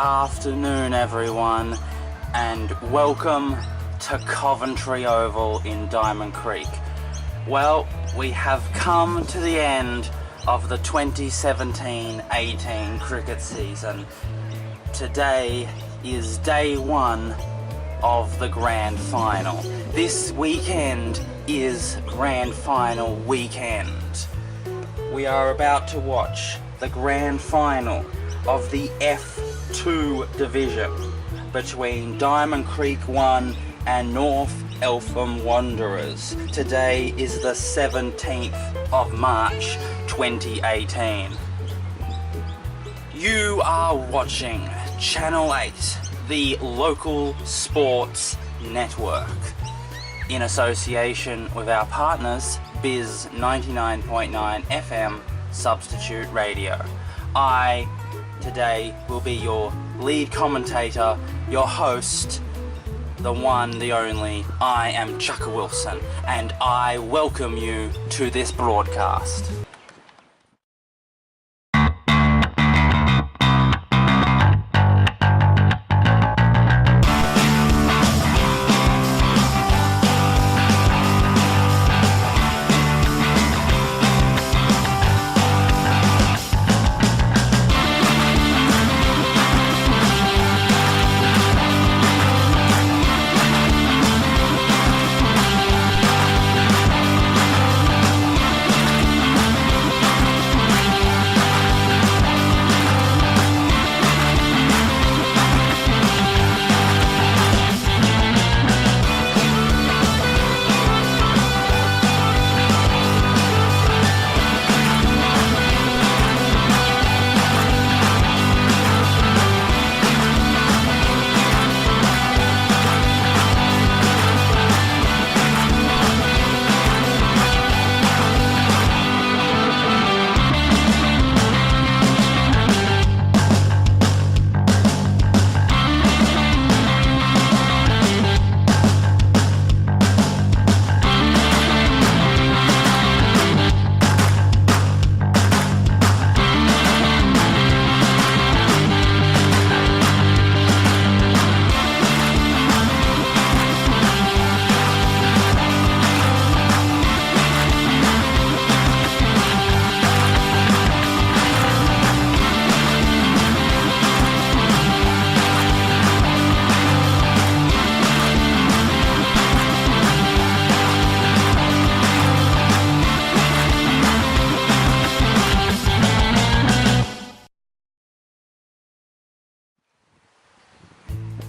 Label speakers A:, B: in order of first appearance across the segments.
A: afternoon, everyone, and welcome to Coventry Oval in Diamond Creek. Well, we have come to the end of the 2017-18 cricket season. Today is day one of the grand final. This weekend is grand final weekend. We are about to watch the grand final of the F2 division between Diamond Creek 1 and North Eltham Wanderers. Today is the 17th of March 2018. You are watching Channel 8, the local sports network, in association with our partners Bizz 99.9 FM Substitute Radio. I today will be your lead commentator, your host, the one, the only. I am Chukka Wilson, and I welcome you to this broadcast.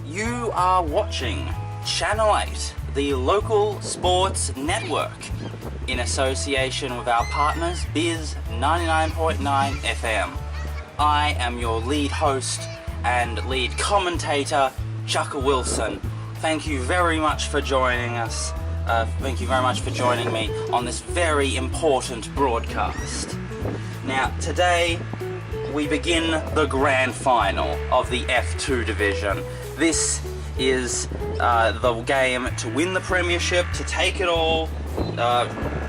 A: You are watching Channel 8, the local sports network, in association with our partners Bizz 99.9 FM. I am your lead host and lead commentator, Chukka Wilson. Thank you very much for joining us. Thank you very much for joining me on this very important broadcast. Now, today we begin the grand final of the F2 division. This is the game to win the premiership, to take it all.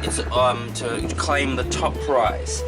A: It's to claim the top prize.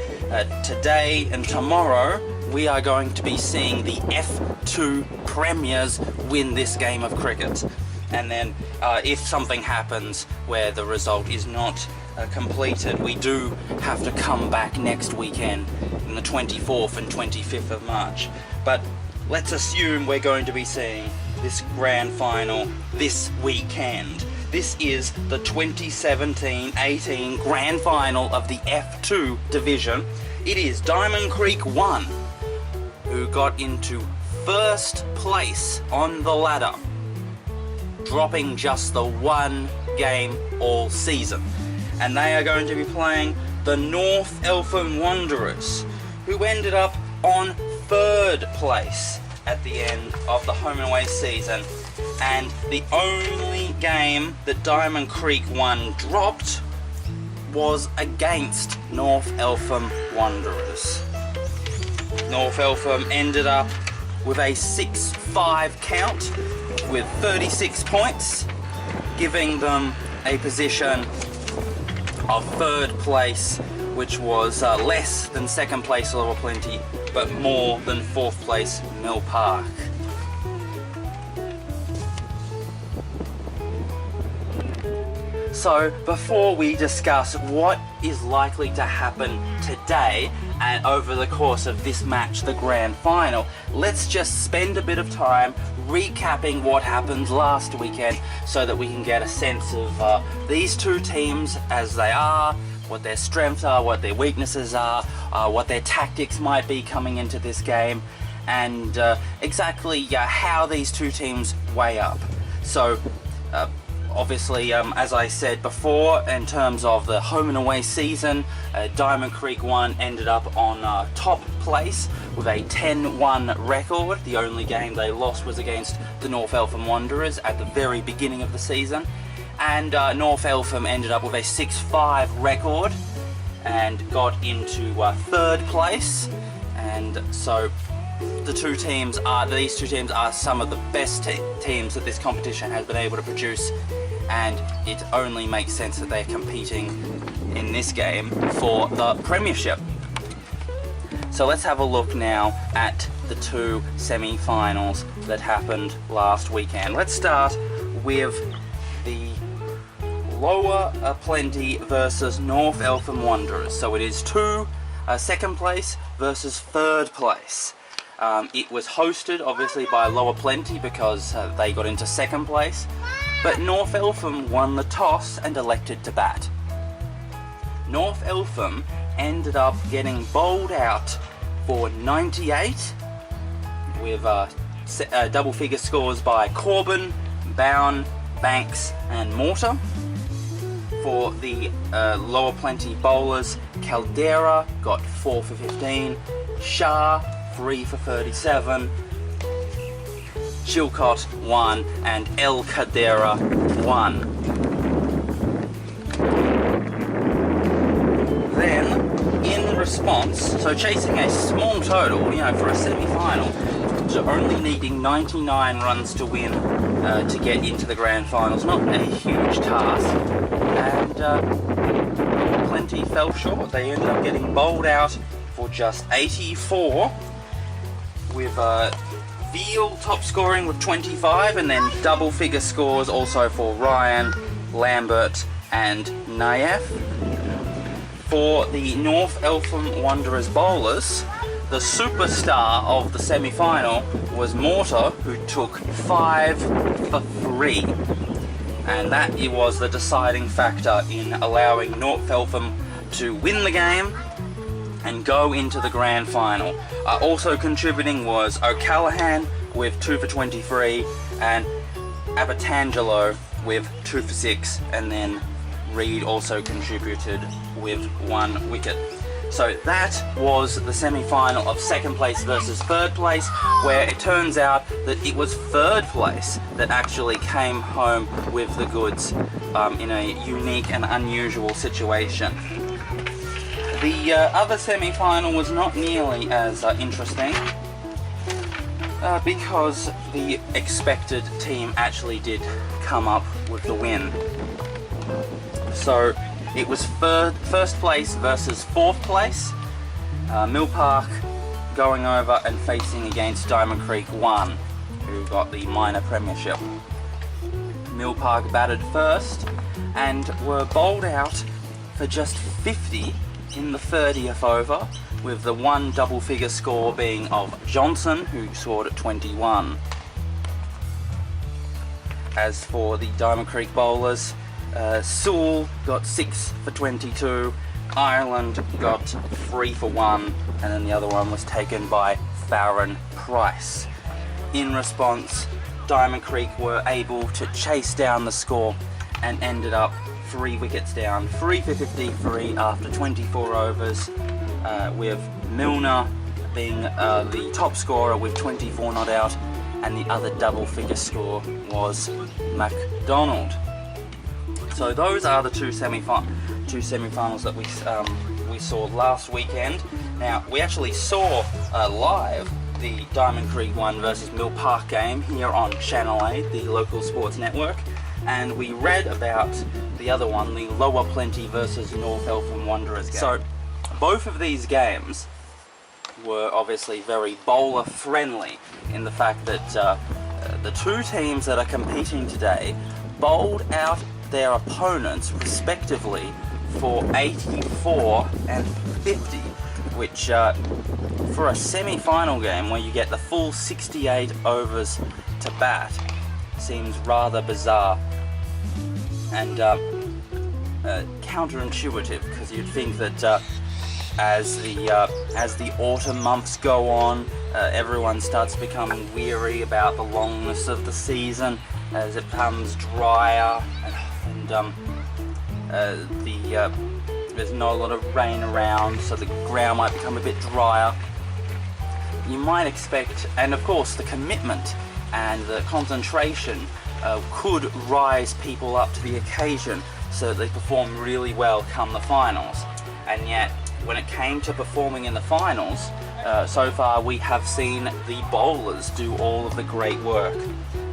A: Today and tomorrow we are going to be seeing the F2 premiers win this game of cricket. And then if something happens where the result is not completed, we do have to come back next weekend on the 24th and 25th of March. But let's assume we're going to be seeing this grand final this weekend. This is the 2017-18 grand final of the F2 division. It is Diamond Creek 1 who got into first place on the ladder, dropping just the one game all season. And they are going to be playing the North Eltham Wanderers, who ended up on third place at the end of the home and away season. And the only game that Diamond Creek 1 dropped was against North Eltham Wanderers. North Eltham ended up with a 6-5 count with 36 points, giving them a position of third place which was less than second place Lower Plenty, but more than fourth place Mill Park. So before we discuss what is likely to happen today and over the course of this match, the grand final, let's just spend a bit of time recapping what happened last weekend so that we can get a sense of these two teams as they are, what their strengths are, what their weaknesses are, what their tactics might be coming into this game, and exactly how these two teams weigh up. So obviously, as I said before, in terms of the home and away season, Diamond Creek 1 ended up on top place with a 10-1 record. The only game they lost was against the North Eltham Wanderers at the very beginning of the season. And North Eltham ended up with a 6-5 record and got into third place. And so these two teams are some of the best teams that this competition has been able to produce, and it only makes sense that they're competing in this game for the premiership. So let's have a look now at the two semi-finals that happened last weekend. Let's start with the Lower Plenty versus North Eltham Wanderers. So it is second place versus third place. It was hosted obviously by Lower Plenty because they got into second place, but North Eltham won the toss and elected to bat. North Eltham ended up getting bowled out for 98 with double figure scores by Corbin, Bowen, Banks and Mortar. For the Lower Plenty bowlers, Caldera got 4 for 15, Shah 3 for 37, Chilcott 1 and El Cadera 1. Then, in response, so chasing a small total, for a semi-final, so only needing 99 runs to win to get into the grand finals, not a huge task, and Plenty fell short. They ended up getting bowled out for just 84, with Veal top scoring with 25, and then double figure scores also for Ryan, Lambert and Naif. For the North Eltham Wanderers bowlers, the superstar of the semi-final was Mortar, who took 5 for 3. And that was the deciding factor in allowing North Eltham to win the game and go into the grand final. Also contributing was O'Callaghan with 2 for 23 and Abatangelo with 2 for 6, and then Reed also contributed with 1 wicket. So that was the semi-final of second place versus third place, where it turns out that it was third place that actually came home with the goods in a unique and unusual situation. The other semi-final was not nearly as interesting because the expected team actually did come up with the win. So it was first place versus fourth place. Mill Park going over and facing against Diamond Creek 1, who got the minor premiership. Mill Park batted first and were bowled out for just 50 in the 30th over, with the one double figure score being of Johnson, who scored at 21. As for the Diamond Creek bowlers, Sewell got 6 for 22, Ireland got 3 for 1, and then the other one was taken by Farron Price. In response, Diamond Creek were able to chase down the score and ended up 3 wickets down, 3 for 53 after 24 overs, with Milner being the top scorer with 24 not out, and the other double figure score was MacDonald. So those are the two semi-finals that we saw last weekend. Now, we actually saw live the Diamond Creek 1 versus Mill Park game here on Channel 8, the local sports network, and we read about the other one, the Lower Plenty versus North Eltham Wanderers game. So both of these games were obviously very bowler friendly in the fact that the two teams that are competing today bowled out their opponents respectively for 84 and 50, which for a semi-final game where you get the full 68 overs to bat seems rather bizarre and counterintuitive, because you'd think that as the autumn months go on, everyone starts becoming weary about the longness of the season as it becomes drier and there's not a lot of rain around, so the ground might become a bit drier. You might expect, and of course the commitment and the concentration could rise people up to the occasion so that they perform really well come the finals. And yet, when it came to performing in the finals, so far we have seen the bowlers do all of the great work.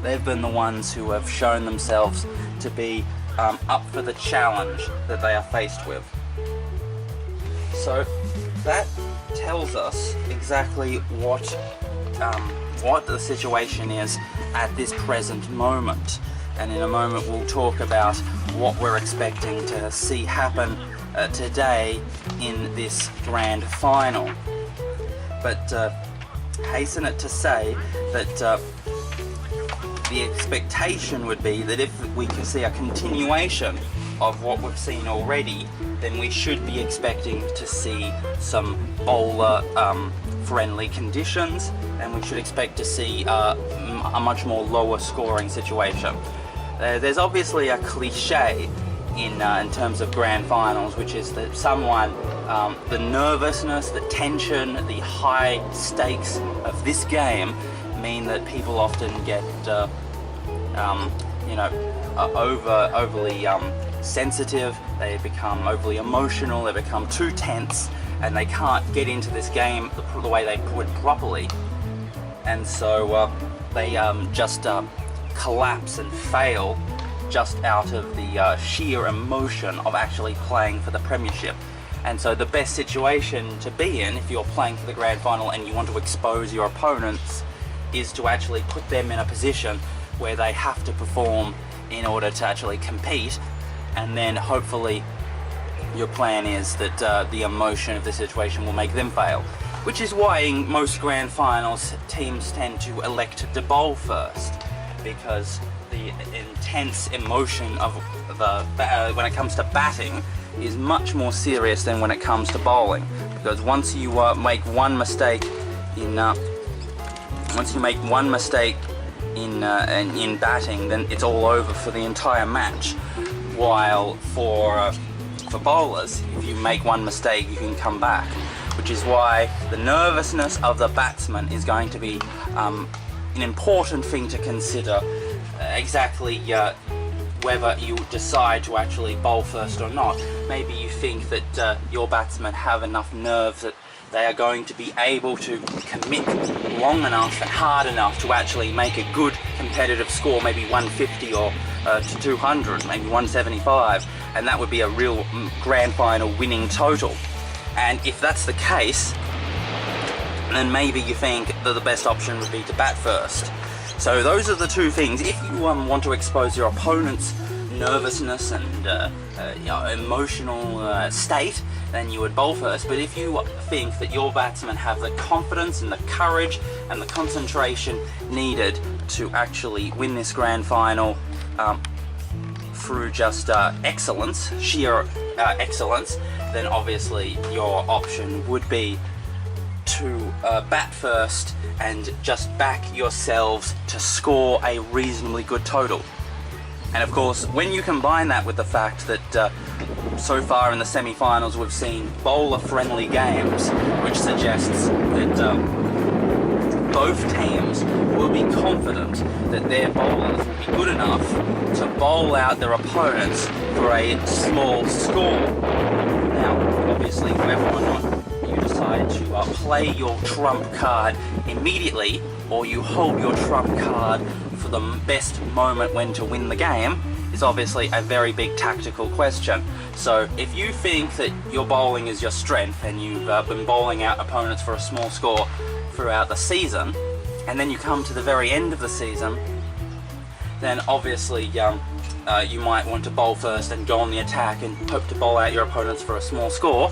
A: They've been the ones who have shown themselves to be up for the challenge that they are faced with. So that tells us exactly what the situation is at this present moment. And in a moment we'll talk about what we're expecting to see happen today in this grand final. But hasten it to say that the expectation would be that if we can see a continuation of what we've seen already, then we should be expecting to see some bowler friendly conditions, and we should expect to see a much more lower scoring situation. There's obviously a cliche in terms of grand finals, which is that the nervousness, the tension, the high stakes of this game mean that people often get overly sensitive, they become overly emotional, they become too tense, and they can't get into this game the way they would properly, and so they just collapse and fail just out of the sheer emotion of actually playing for the premiership. And so the best situation to be in if you're playing for the grand final and you want to expose your opponents is to actually put them in a position where they have to perform in order to actually compete, and then hopefully your plan is that the emotion of the situation will make them fail. Which is why in most grand finals teams tend to elect to bowl first, because the intense emotion of when it comes to batting is much more serious than when it comes to bowling. Because once you make one mistake in batting, then it's all over for the entire match. While for bowlers, if you make one mistake, you can come back. Which is why the nervousness of the batsman is going to be an important thing to consider. Exactly whether you decide to actually bowl first or not. Maybe you think that your batsmen have enough nerves that they are going to be able to commit long enough and hard enough to actually make a good competitive score, maybe 150 or to 200, maybe 175, and that would be a real grand final winning total. And if that's the case, then maybe you think that the best option would be to bat first. So those are the two things. If you want to expose your opponent's nervousness and emotional state, then you would bowl first. But if you think that your batsmen have the confidence and the courage and the concentration needed to actually win this grand final through just excellence, sheer excellence, then obviously your option would be to bat first and just back yourselves to score a reasonably good total. And of course, when you combine that with the fact that so far in the semi-finals we've seen bowler-friendly games, which suggests that both teams will be confident that their bowlers will be good enough to bowl out their opponents for a small score. Now, obviously, whether or not you decide to play your trump card immediately, or you hold your trump card for the best moment when to win the game, is it's obviously a very big tactical question. So if you think that your bowling is your strength and you've been bowling out opponents for a small score throughout the season, and then you come to the very end of the season, then obviously you might want to bowl first and go on the attack and hope to bowl out your opponents for a small score.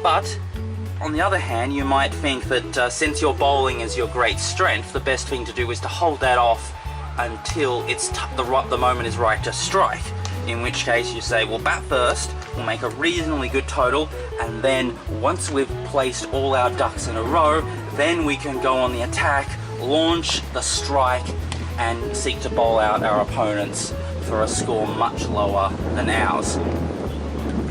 A: But on the other hand, you might think that since your bowling is your great strength, the best thing to do is to hold that off until it's the moment is right to strike. In which case you say, we'll bat first, we'll make a reasonably good total, and then once we've placed all our ducks in a row, then we can go on the attack, launch the strike, and seek to bowl out our opponents for a score much lower than ours.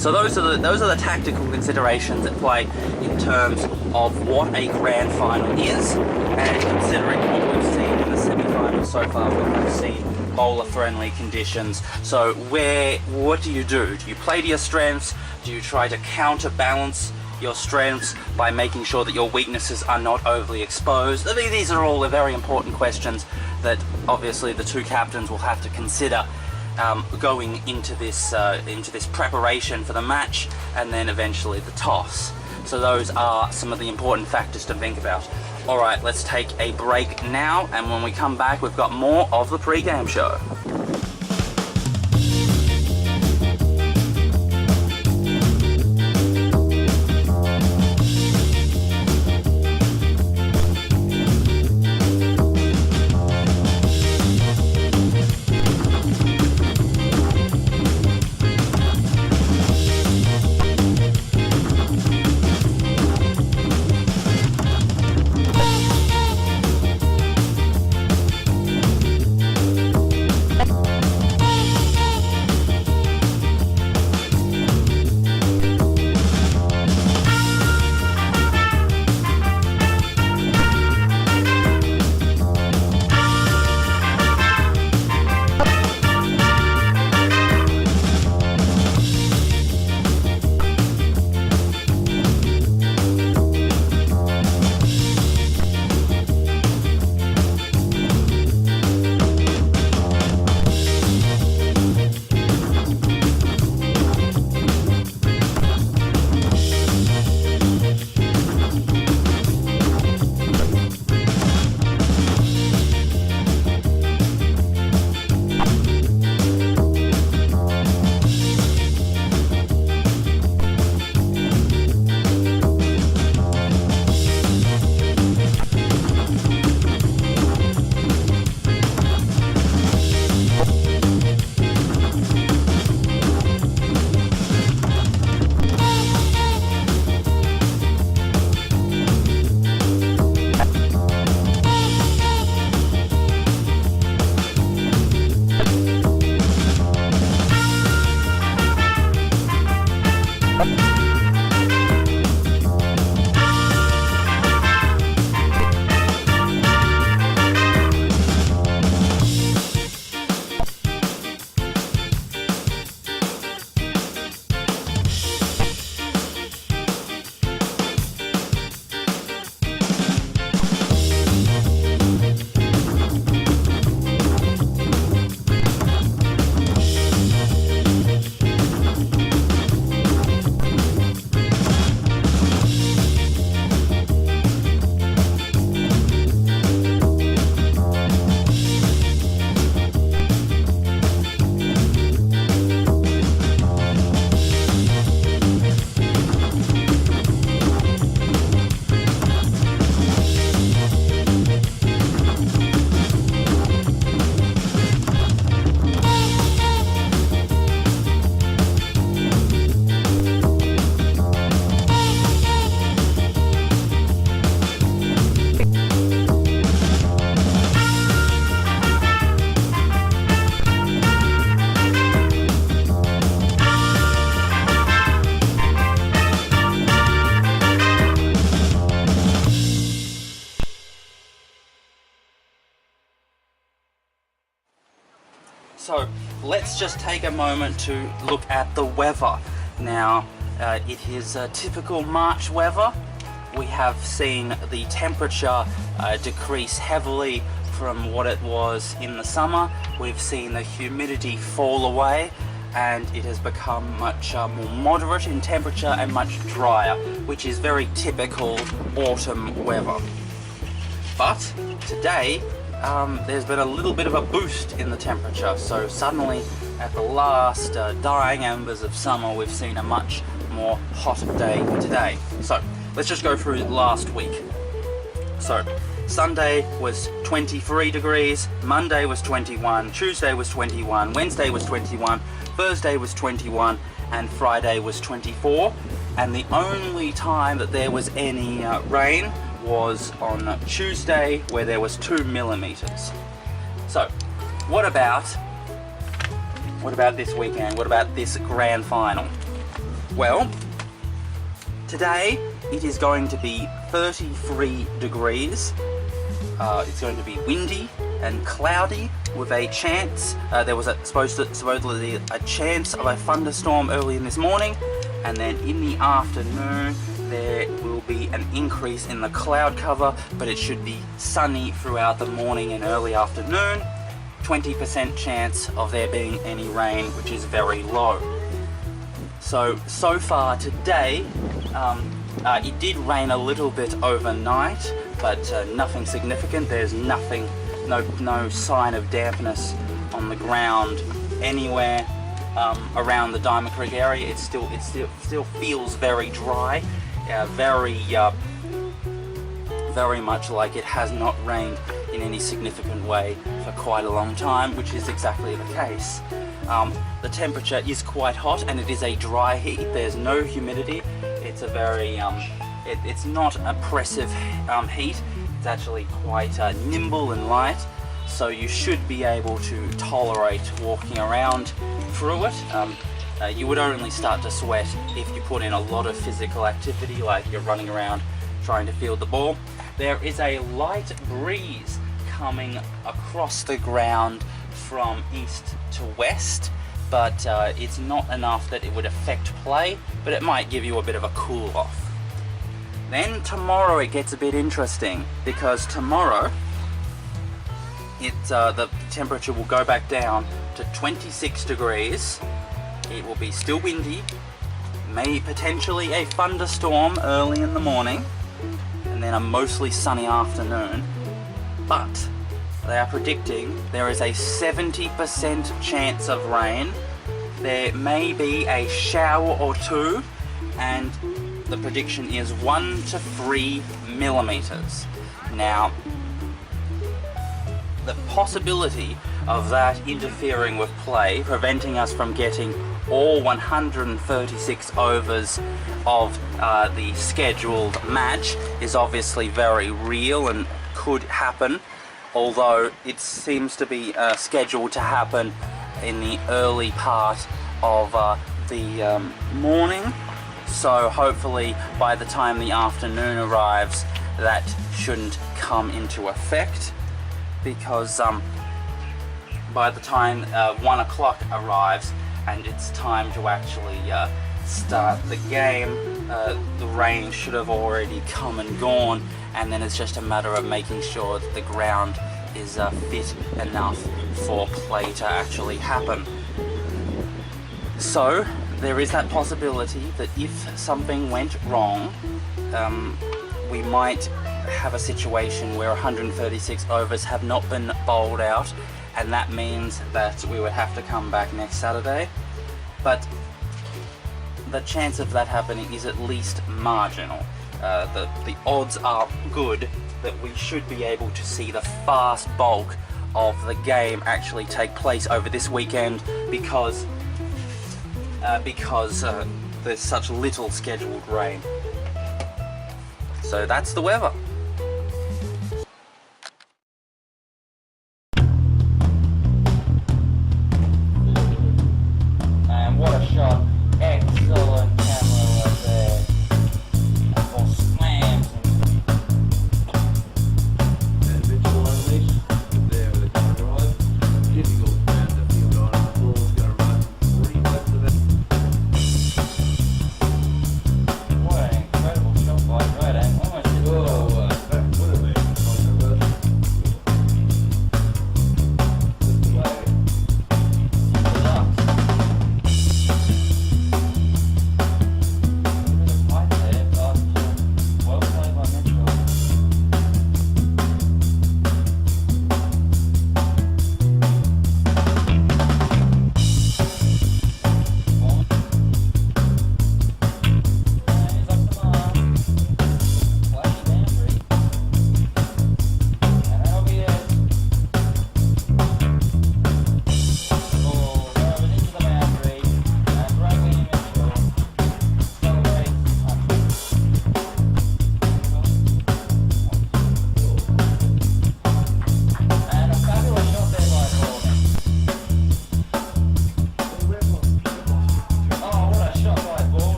A: So those are the tactical considerations at play in terms of what a grand final is, and considering what we've seen in the semi-finals so far, we've seen bowler-friendly conditions. So what do? Do you play to your strengths? Do you try to counterbalance your strengths by making sure that your weaknesses are not overly exposed? I mean, these are all very important questions that obviously the two captains will have to consider going into this preparation for the match, and then eventually the toss. So those are some of the important factors to think about. All right, let's take a break now, and when we come back, we've got more of the pre-game show. So let's just take a moment to look at the weather. Now, it is typical March weather. We have seen the temperature decrease heavily from what it was in the summer. We've seen the humidity fall away and it has become much more moderate in temperature and much drier, which is very typical autumn weather. But today there's been a little bit of a boost in the temperature, so suddenly at the last dying embers of summer we've seen a much more hotter day today. So let's just go through last week. So Sunday was 23 degrees, Monday was 21, Tuesday was 21, Wednesday was 21, Thursday was 21, and Friday was 24. And the only time that there was any rain was on Tuesday, where there was 2 millimeters. So what about this weekend? What about this grand final? Well, today it is going to be 33 degrees. It's going to be windy and cloudy with a chance. There was supposedly a chance of a thunderstorm early in this morning, and then in the afternoon there will be an increase in the cloud cover, but it should be sunny throughout the morning and early afternoon. 20% chance of there being any rain, which is very low. So far today, it did rain a little bit overnight, but nothing significant. There's no sign of dampness on the ground anywhere around the Diamond Creek area. It still feels very dry, very much like it has not rained in any significant way for quite a long time, which is exactly the case. The temperature is quite hot and it is a dry heat. There's no humidity. It's a very it's not oppressive heat. It's actually quite nimble and light, so you should be able to tolerate walking around through it. You would only start to sweat if you put in a lot of physical activity, like you're running around trying to field the ball. There is a light breeze coming across the ground from east to west, but it's not enough that it would affect play, but it might give you a bit of a cool off. Then tomorrow it gets a bit interesting, because tomorrow the temperature will go back down to 26 degrees. It will be still windy, maybe potentially a thunderstorm early in the morning, and then a mostly sunny afternoon. But they are predicting there is a 70% chance of rain. There may be a shower or two, and the prediction is 1 to 3 millimeters. Now, the possibility of that interfering with play, preventing us from getting all 136 overs of the scheduled match, is obviously very real and could happen, although it seems to be scheduled to happen in the early part of the morning. So hopefully by the time the afternoon arrives, that shouldn't come into effect, because by the time 1 o'clock arrives and it's time to actually start the game, the rain should have already come and gone, and then it's just a matter of making sure that the ground is fit enough for play to actually happen. So there is that possibility that if something went wrong, we might have a situation where 136 overs have not been bowled out, and that means that we would have to come back next Saturday. But the chance of that happening is at least marginal. The odds are good that we should be able to see the vast bulk of the game actually take place over this weekend, because there's such little scheduled rain. So that's the weather. And what a shot. Excellent camera there. For slams.
B: And Mitchell unleashed there with the drive. Difficult round to field on. The ball's going to run 40 left of it.
A: What an incredible shot by Hayden. Almost hit the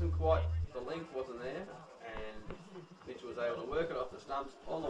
B: wasn't quite, the length wasn't there, and Mitchell was able to work it off the stumps all the